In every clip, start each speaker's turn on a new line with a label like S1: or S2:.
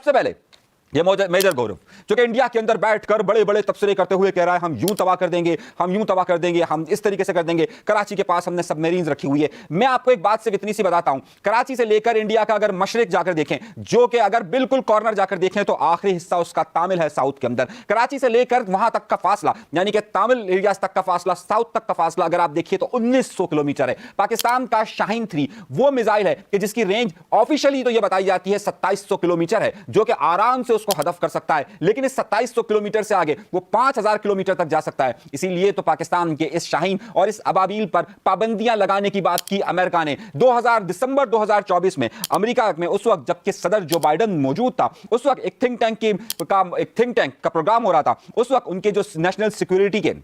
S1: सबसे पहले ये मेजर गौरव जो कि इंडिया के अंदर बैठकर बड़े बड़े तबसरे करते हुए कह रहा है हम यूं तबाह कर देंगे, हम यूं तबाह कर देंगे, हम इस तरीके से कर देंगे, कराची के पास हमने सबमरीन्स रखी हुई है। मैं आपको एक बात सिर्फ इतनी सी बताता हूं, कराची से लेकर इंडिया का अगर मशरिक जाकर देखें, जो कि अगर बिल्कुल कॉर्नर जाकर देखें तो आखिरी हिस्सा उसका तामिल है साउथ के अंदर। कराची से लेकर वहां तक का फासला यानी कि तामिल एरियाज तक का फासला, साउथ तक का फासला अगर आप देखिए तो 1900 किलोमीटर है। पाकिस्तान का शाहीन 3 वो मिसाइल है कि जिसकी रेंज ऑफिशियली तो यह बताई जाती है 2700 किलोमीटर है, जो कि आराम से उसको हदफ कर सकता है, लेकिन इस 2700 किलोमीटर से आगे वो 5000 किलोमीटर तक जा सकता है। इसीलिए तो पाकिस्तान के इस शाहीन और इस अबाबील पर पाबंदियां लगाने की बात की अमेरिका ने। दिसंबर 2024 में अमेरिका में उस वक्त जबकि सदर जो बाइडेन मौजूद था, उस वक्त एक थिंक टैंक का प्रोग्राम हो रहा था। उस वक्त उनके जो नेशनल सिक्योरिटी के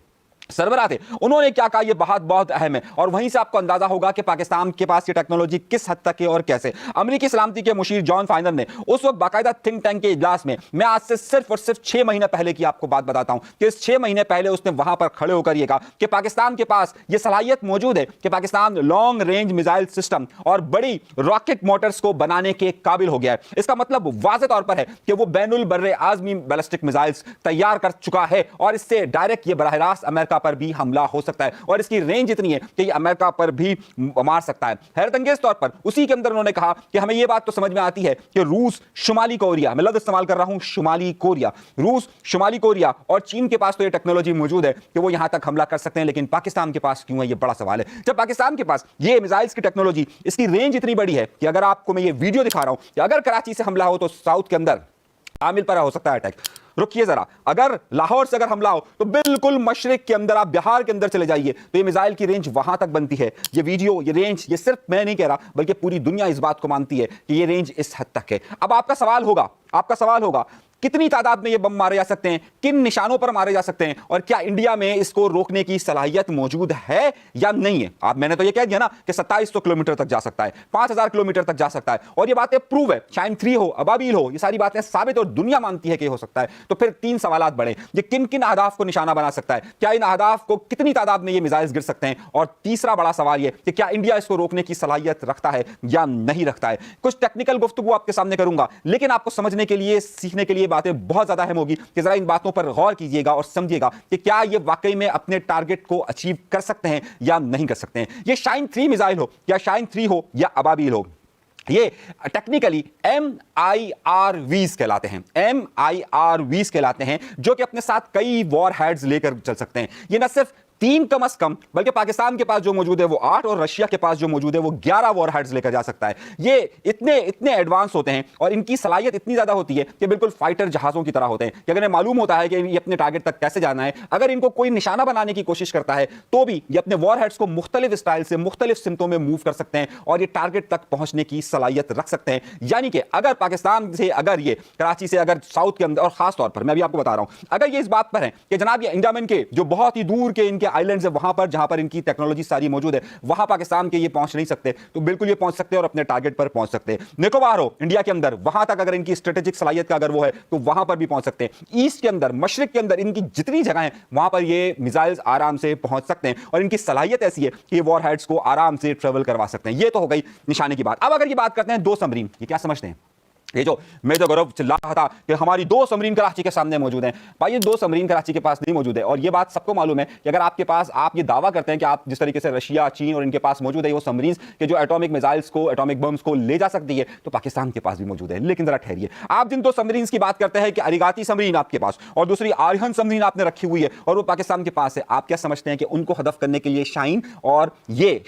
S1: सरबराह थे, उन्होंने क्या कहा, यह बहुत बहुत अहम है और वहीं से आपको अंदाजा होगा कि पाकिस्तान के पास ये टेक्नोलॉजी किस हद तक है और कैसे। अमेरिकी सलामती के मुशीर जॉन फाइनर ने उस वक्त बाकायदा थिंक टैंक के इजलास में, मैं आज से सिर्फ और सिर्फ 6 महीने पहले की आपको बात बताता हूं कि इस 6 महीने पहले उसने वहां पर खड़े होकर यह कहा कि पाकिस्तान के पास यह सलाहियत मौजूद है कि Pakistan long range missile system और बड़ी रॉकेट मोटर्स को बनाने के काबिल हो गया है। इसका मतलब वाज़ेह तौर पर है कि वो बैनुल बर्रे आज़मी बैलिस्टिक मिसाइल्स तैयार कर चुका है और इससे डायरेक्ट ये बराह रास्त अमेरिका पर भी हमला हो सकता है और इसकी रेंज इतनी है कि ये अमेरिका पर भी मार सकता है। हैरतअंगेज तौर पर उसी के अंदर उन्होंने कहा कि हमें यह बात तो समझ में आती है कि रूस, शुमाली कोरिया, मैं लफ्ज़ इस्तेमाल कर रहा हूं शुमाली कोरिया, रूस, शुमाली कोरिया और चीन के पास तो ये टेक्नोलॉजी मौजूद है कि वो यहां तक हमला कर सकते हैं, लेकिन पाकिस्तान के पास क्यों है, ये बड़ा सवाल है। जब पाकिस्तान के पास ये मिसाइल्स की टेक्नोलॉजी, इसकी रेंज इतनी बड़ी है कि अगर आपको मैं ये वीडियो दिखा रहा हूं कि अगर कराची से हमला हो तो साउथ के अंदर आमिल पर हो सकता है अटैक। रुकिए जरा, अगर लाहौर से अगर हमला हो तो बिल्कुल मशरिक के अंदर, आप बिहार के अंदर चले जाइए तो ये मिसाइल की रेंज वहां तक बनती है। ये वीडियो, ये रेंज, ये सिर्फ मैं नहीं कह रहा बल्कि पूरी दुनिया इस बात को मानती है कि ये रेंज इस हद तक है। अब आपका सवाल होगा कितनी तादाद में ये बम मारे जा सकते हैं, किन निशानों पर मारे जा सकते हैं और क्या इंडिया में इसको रोकने की सलाहियत मौजूद है या नहीं है। आप, मैंने तो ये कह दिया ना कि 2700 किलोमीटर तक जा सकता है, 5000 किलोमीटर तक जा सकता है और ये बातें प्रूव है। शाहीन 3 हो, अबाबील हो, ये सारी बातें साबित और दुनिया मानती है कि हो सकता है। तो फिर 3 सवालात बढ़े, ये किन किन अहदाफ को निशाना बना सकता है, क्या इन अहदाफ को कितनी तादाद में ये मिसाइल्स गिर सकते हैं, और तीसरा बड़ा सवाल ये कि क्या इंडिया इसको रोकने की सलाहियत रखता है या नहीं रखता है। कुछ टेक्निकल गुफ्तगू आपके सामने करूंगा, लेकिन आपको समझने के लिए, सीखने के लिए बातें बहुत ज्यादा अहम होगी कि जरा इन बातों पर गौर कीजिएगा और समझिएगा कि क्या ये वाकई में अपने टारगेट को अचीव कर सकते हैं या नहीं कर सकते हैं। ये शाहीन 3 मिसाइल हो या शाहीन 3 हो या अबाबील हो, ये टेक्निकली MIRVs कहलाते हैं, MIRVs कहलाते हैं, जो कि अपने साथ कई वॉर हेड्स लेकर चल सकते हैं। ये न सिर्फ 3 कम अज कम, बल्कि पाकिस्तान के पास जो मौजूद है वो 8 और रशिया के पास जो मौजूद है वो 11 वॉर हेड्स लेकर जा सकता है। ये इतने एडवांस होते हैं और इनकी सलाहियत इतनी ज्यादा होती है कि बिल्कुल फाइटर जहाजों की तरह होते हैं कि अगर इन्हें मालूम होता है कि ये अपने टारगेट तक कैसे जाना है, अगर इनको कोई निशाना बनाने की कोशिश करता है तो भी ये अपने वॉर हेड्स को मुख्तलिफ स्टाइल से मुख्तलिफ सिमतों में मूव कर सकते हैं और ये टारगेट तक पहुंचने की सलाहियत रख सकते हैं। यानी कि अगर पाकिस्तान से, अगर ये कराची से, अगर साउथ के अंदर, और खास तौर पर मैं भी आपको बता रहा हूं, अगर ये इस बात पर है कि जनाब ये अंडमान के जो बहुत ही दूर के इनके आइलैंड्स है, वहां पर जहां पर इनकी टेक्नोलॉजी सारी मौजूद है, वहां पाकिस्तान के ये पहुंच नहीं सकते, तो बिल्कुल ये पहुंच सकते हैं और अपने टारगेट पर पहुंच सकते हैं। निकोबार हो इंडिया के अंदर, वहां तक अगर इनकी स्ट्रेटेजिक सलाहियत का अगर वो है तो वहां पर भी पहुंच सकते हैं। ईस्ट के अंदर, मशरिक के अंदर इनकी जितनी जगह है वहां पर ये मिसाइल्स आराम से पहुंच सकते हैं और इनकी सलाहियत ऐसी है कि ये वॉर हेड्स को आराम से ट्रेवल करवा सकते हैं। ये तो हो गई निशाने की बात। अब अगर ये बात करते हैं 2 सबमरीन, ये क्या समझते हैं, ये जो मेजर गौरव चिल्ला रहा था कि हमारी 2 सबमरीन कराची के सामने मौजूद हैं, भाई ये 2 सबमरीन कराची के पास नहीं मौजूद है। और ये बात सबको मालूम है कि अगर आपके पास, आप ये दावा करते हैं कि आप जिस तरीके से रशिया, चीन और इनके पास मौजूद है वो सबमरीन के जो एटॉमिक मिसाइल्स को, एटॉमिक बम्स को ले जा सकती है, तो पाकिस्तान के पास भी मौजूद है। लेकिन जरा ठहरिए, आप जिन 2 सबमरीन की बात करते हैं कि अरिगाती सबमरीन आपके पास और दूसरी आर्यन सबमरीन आपने रखी हुई है और वो पाकिस्तान के पास है, आप क्या समझते हैं कि उनको हदफ करने के लिए शाहीन और ये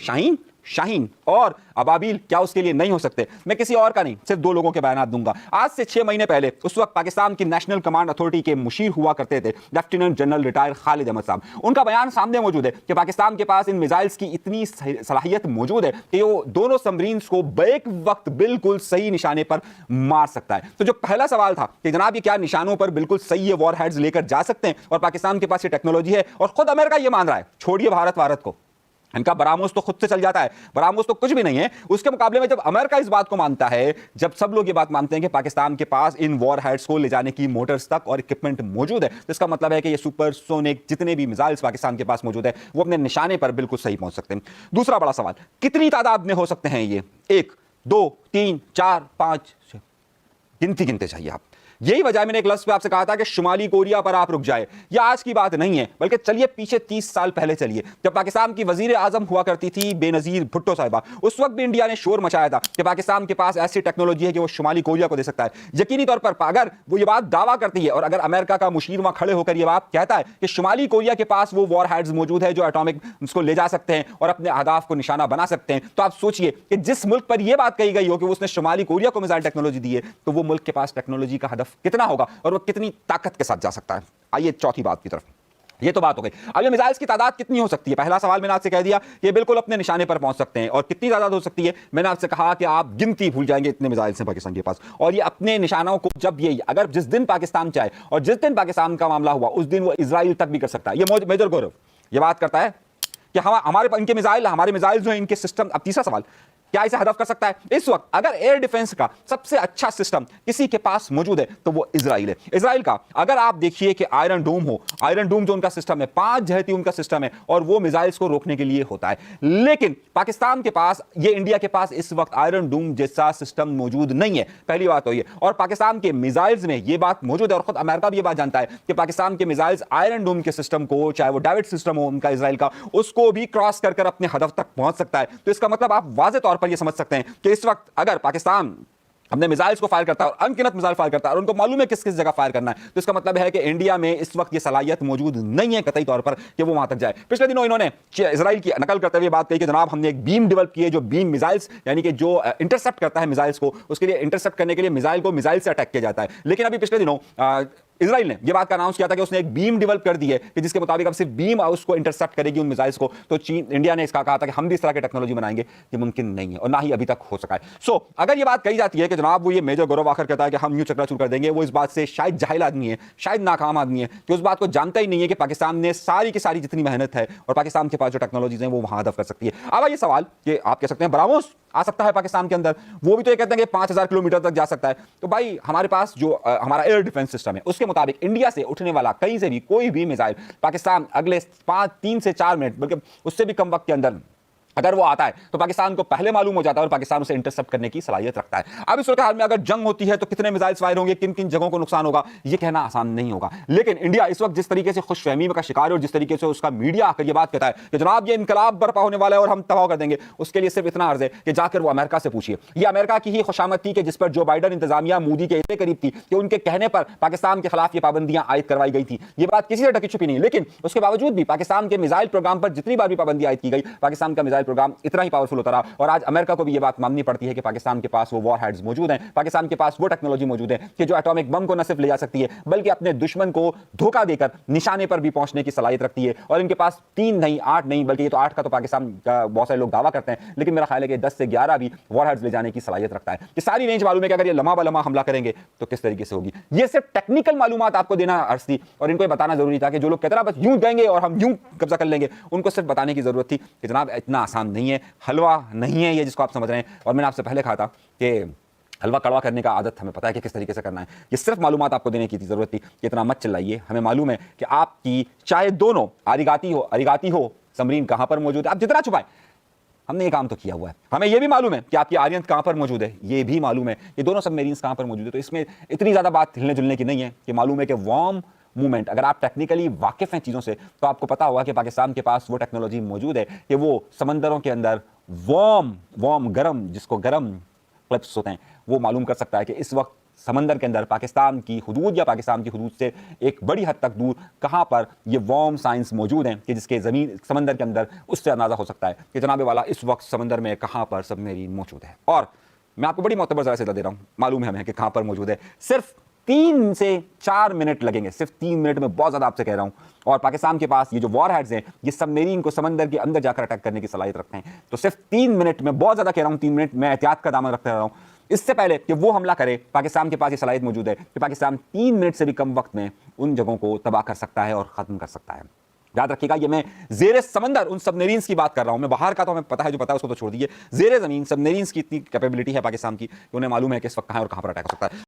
S1: शाहीन और अबाबील क्या उसके लिए नहीं हो सकते? मैं किसी और का नहीं, सिर्फ 2 लोगों के बयान दूंगा। आज से 6 महीने पहले उस वक्त पाकिस्तान की नेशनल कमांड अथॉरिटी के मुशीर हुआ करते थे lieutenant general retired Khalid Ahmed साहब। उनका बयान सामने मौजूद है कि पाकिस्तान के पास इन मिसाइल्स की इतनी सलाहियत मौजूद है कि वो दोनों सबमरीन्स को बैक वक्त बिल्कुल सही निशाने पर मार सकता है। तो जो पहला सवाल था कि जनाब ये क्या निशानों पर बिल्कुल सही ये वॉर हेड्स लेकर जा सकते हैं, और पाकिस्तान के पास ये टेक्नोलॉजी है और खुद अमेरिका ये मान रहा है, छोड़िए भारत को, इनका बरामोस तो खुद से चल जाता है, बरामोस तो कुछ भी नहीं है। उसके मुकाबले में जब अमेरिका इस बात को मानता है, जब सब लोग ये बात मानते हैं कि पाकिस्तान के पास इन वॉर हेड्स को ले जाने की मोटर्स तक और इक्विपमेंट मौजूद है, तो इसका मतलब है कि ये सुपरसोनिक जितने भी मिसाइल्स पाकिस्तान के पास मौजूद है वो अपने निशाने पर बिल्कुल सही पहुंच सकते हैं। दूसरा बड़ा सवाल, कितनी तादाद में हो सकते हैं ये? 1 2 3 4 5 6 गिनती गिनते चाहिए आप। यही वजह मैंने एक लफ्ज़ पे आपसे कहा था कि शुमाली कोरिया पर आप रुक जाए। यह आज की बात नहीं है, बल्कि चलिए पीछे 30 साल पहले चलिए, जब पाकिस्तान की वजीर आजम हुआ करती थी बेनजीर भुट्टो साहिबा। उस वक्त भी इंडिया ने शोर मचाया था कि पाकिस्तान के पास ऐसी टेक्नोलॉजी है कि वो शुमाली कोरिया को दे सकता है। यकीनी तौर पर अगर वो ये बात दावा करती है और अगर अमेरिका का मुशीर वहां खड़े होकर ये बात कहता है कि शुमाली कोरिया के पास वो वॉर हेड्स मौजूद है जो एटॉमिक उसको ले जा सकते हैं और अपने अहदाफ को निशाना बना सकते हैं, तो आप सोचिए कि जिस मुल्क पर यह बात कही गई हो कि उसने शुमाली कोरिया को मिसाइल टेक्नोलॉजी दी है, तो वो मुल्क के पास टेक्नोलॉजी का हदफ कितना होगा और वो कितनी ताकत के साथ जा सकता है। आइए चौथी बात की तरफ। ये तो बात हो गई। अब ये मिसाइल्स की तादाद कितनी हो सकती है? पहला सवाल मैंने आपसे कह दिया, ये बिल्कुल अपने निशाने पर पहुंच सकते हैं। और कितनी तादाद हो सकती है? मैंने आपसे कहा कि आप गिनती भूल जाएंगे, इतने मिसाइल्स हैं पाकिस्तान के पास। और ये अपने निशानों को जब ये अगर जिस दिन पाकिस्तान चाहे और जिस दिन पाकिस्तान का मामला हुआ उस दिन वो इजराइल तक भी कर सकता है। ये मेजर गौरव ये बात करता है कि हमारे इनके मिसाइल, हमारे मिसाइल जो है इनके सिस्टम। अब तीसरा सवाल, क्या इसे हदफ कर सकता है? इस वक्त अगर एयर डिफेंस का सबसे अच्छा सिस्टम किसी के पास मौजूद है तो वो इजराइल है। इजराइल का अगर आप देखिए कि आयरन डोम हो, आयरन डोम जो उनका सिस्टम है, 5 जहती उनका सिस्टम है और वो मिसाइल्स को रोकने के लिए होता है। लेकिन पाकिस्तान के पास, ये इंडिया के पास इस वक्त आयरन डोम जैसा सिस्टम मौजूद नहीं है। पहली बात तो ये। और पाकिस्तान के मिसाइल्स में ये बात मौजूद है और खुद अमेरिका भी ये बात जानता है कि पाकिस्तान के मिसाइल्स आयरन डोम के सिस्टम को, चाहे वो डेविड सिस्टम हो उनका इजराइल का, उसको भी क्रॉस कर अपने हदफ तक पहुंच सकता है। तो इसका मतलब आप वाज़े तौर पर यह समझ सकते हैं कि इस वक्त अगर पाकिस्तान अपने मिसाइल्स को फायर करता है और अनगिनत मिसाइल फायर करता है और उनको मालूम है किस किस जगह फायर करना है, तो इसका मतलब है कि इंडिया में इस वक्त ये सलाहियत मौजूद नहीं है कतई तौर पर कि वो वहां तक जाए। पिछले दिनों इन्होंने इजराइल की नकल करते हुए बात कही कि जनाब हमने एक बीम डेवलप की है, जो बीम मिसाइल्स यानी कि जो इंटरसेप्ट करता है मिसाइल्स को, उसके लिए इंटरसेप्ट करने के लिए मिसाइल को मिसाइल से अटैक किया जाता है। लेकिन अभी पिछले दिनों इजराइल ने यह बात का अनाउंस किया था कि उसने एक बीम डेवलप कर दी है कि जिसके मुताबिक अब सिर्फ बीम उसको इंटरसेप्ट करेगी उन मिसाइल्स को। तो इंडिया ने इसका कहा था कि हम भी इस तरह की टेक्नोलॉजी बनाएंगे। ये मुमकिन नहीं है और ना ही अभी तक हो सका है। सो अगर ये बात कही जाती है कि जनाब वो ये मेजर गौरव आखिर कहता है कि हम यूं चकनाचूर कर देंगे, वो इस बात से शायद जाहिल आदमी है, शायद नाकाम आदमी है कि उस बात को जानता ही नहीं है कि पाकिस्तान ने सारी की सारी जितनी मेहनत है और पाकिस्तान के पास जो टेक्नोलॉजीज हैं वो वहां हदफ कर सकती है। अब ये सवाल कि आप कह सकते हैं ब्राह्मोस आ सकता है पाकिस्तान के अंदर, वो भी तो ये कहते हैं कि 5000 किलोमीटर तक जा सकता है। तो भाई हमारे पास जो हमारा एयर डिफेंस सिस्टम है उसके मुताबिक इंडिया से उठने वाला कहीं से भी कोई भी मिसाइल पाकिस्तान अगले 3 से 4 मिनट बल्कि उससे भी कम वक्त के अंदर अगर वो आता है तो पाकिस्तान को पहले मालूम हो जाता है और पाकिस्तान उसे इंटरसेप्ट करने की सलाहियत रखता है। अब इस सूरत हाल में अगर जंग होती है तो कितने मिसाइल्स फायर होंगे, किन किन जगहों को नुकसान होगा, ये कहना आसान नहीं होगा। लेकिन इंडिया इस वक्त जिस तरीके से खुशफहमी का शिकार है और जिस तरीके से उसका मीडिया आकर ये बात कहता है कि जनाब ये इनकलाब बर्पा होने वाला है और हम तबाह कर देंगे, उसके लिए सिर्फ इतना अर्ज है कि जाकर वो अमेरिका से पूछिए। ये अमेरिका की ही खुशामद थी कि जिस पर जो बाइडन इंतजामिया मोदी के इतने करीब थी कि उनके कहने पर पाकिस्तान के खिलाफ ये पाबंदियां आयद करवाई गई थी। ये बात किसी से ढकी छुपी नहीं। लेकिन उसके बावजूद भी पाकिस्तान के मिसाइल प्रोग्राम पर जितनी बार भी पाबंदी आयद की गई, पाकिस्तान का मिसाइल प्रोग्राम इतना ही पावरफुल होता रहा। और आज अमेरिका को भी यह बात माननी पड़ती है कि पाकिस्तान के पास वो वॉर हेड्स मौजूद हैं, पाकिस्तान के पास वो टेक्नोलॉजी मौजूद है कि जो एटॉमिक बम को न सिर्फ ले जा सकती है बल्कि अपने दुश्मन को धोखा देकर निशाने पर भी पहुंचने की सलाहियत रखती है। और इनके पास 3 नहीं 8 नहीं बल्कि ये तो 8 का तो पाकिस्तान का बहुत सारे लोग दावा करते हैं, लेकिन मेरा ख्याल है कि 10 से 11 भी वॉर हेड्स ले जाने की सलाहियत रखता है। कि सारी रेंज मालूम है कि अगर ये लम्हा बलम्हा हमला करेंगे तो किस तरीके से होगी। ये सिर्फ टेक्निकल मालूमात आपको देना अर्ज थी और इनको बताना जरूरी था कि जो लोग कहते हैं बस यूं देंगे और हम यूं कब्जा कर लेंगे, उनको सिर्फ बताने की जरूरत थी कि जनाब इतना आसान नहीं है, हलवा नहीं है ये जिसको आप समझ रहे हैं। और मैंने आपसे पहले कहा था कि हलवा कड़वा करने का आदत हमें पता है कि किस तरीके से करना है। ये सिर्फ मालूमात आपको देने की जरूरत थी कि इतना मत चिल्लाइए। हमें मालूम है कि आपकी चाहे दोनों अरिगाती हो समरीन कहां पर मौजूद है, आप जितना छुपाएं हमने ये काम तो किया हुआ है। हमें यह भी मालूम है कि आपकी आर्यंत कहां पर मौजूद है, ये भी मालूम है ये दोनों सबमरीन्स कहां पर मौजूद है। तो इसमें इतनी ज्यादा बात हिलने जुलने की नहीं है कि मालूम है कि वार्म मूवमेंट, अगर आप टेक्निकली वाकिफ हैं चीज़ों से तो आपको पता होगा कि पाकिस्तान के पास वो टेक्नोलॉजी मौजूद है कि वो समंदरों के अंदर वार्म गरम, जिसको गरम क्लिप्स होते हैं, वो मालूम कर सकता है कि इस वक्त समंदर के अंदर पाकिस्तान की हुदूद या पाकिस्तान की हुदूद से एक बड़ी हद तक दूर कहाँ पर ये वार्म साइंस मौजूद हैं कि जिसके ज़मीन समंदर के अंदर उससे अंदाज़ा हो सकता है कि जनाबे वाला इस वक्त समंदर में कहाँ पर सबमरीन मौजूद है। और मैं आपको बड़ी मोतबर ज़रा से दे रहा हूँ, मालूम है हमें कि कहाँ पर मौजूद है। सिर्फ 3 से 4 मिनट लगेंगे, सिर्फ 3 मिनट में, बहुत ज़्यादा आपसे कह रहा हूँ। और पाकिस्तान के पास ये जो वॉर हेड्स हैं ये सबमरीन को समंदर के अंदर जाकर अटैक करने की सलाहियत रखते हैं। तो सिर्फ 3 मिनट में, बहुत ज़्यादा कह रहा हूँ 3 मिनट, मैं एहतियात का दामन रखता रहा हूँ, इससे पहले कि वो हमला करे पाकिस्तान के पास ये सलाहियत मौजूद है कि पाकिस्तान 3 मिनट से भी कम वक्त में उन जगहों को तबाह कर सकता है और ख़त्म कर सकता है। याद रखिएगा, ये मैं ज़ेरे समंदर उन सबमरीन्स की बात कर रहा हूं। मैं बाहर का तो हमें पता है, जो पता है उसको तो छोड़ दीजिए। ज़ेरे ज़मीन सबमरीन्स की इतनी कैपेबिलिटी है पाकिस्तान की कि उन्हें मालूम है कि इस वक्त कहां और कहां पर अटैक हो सकता है।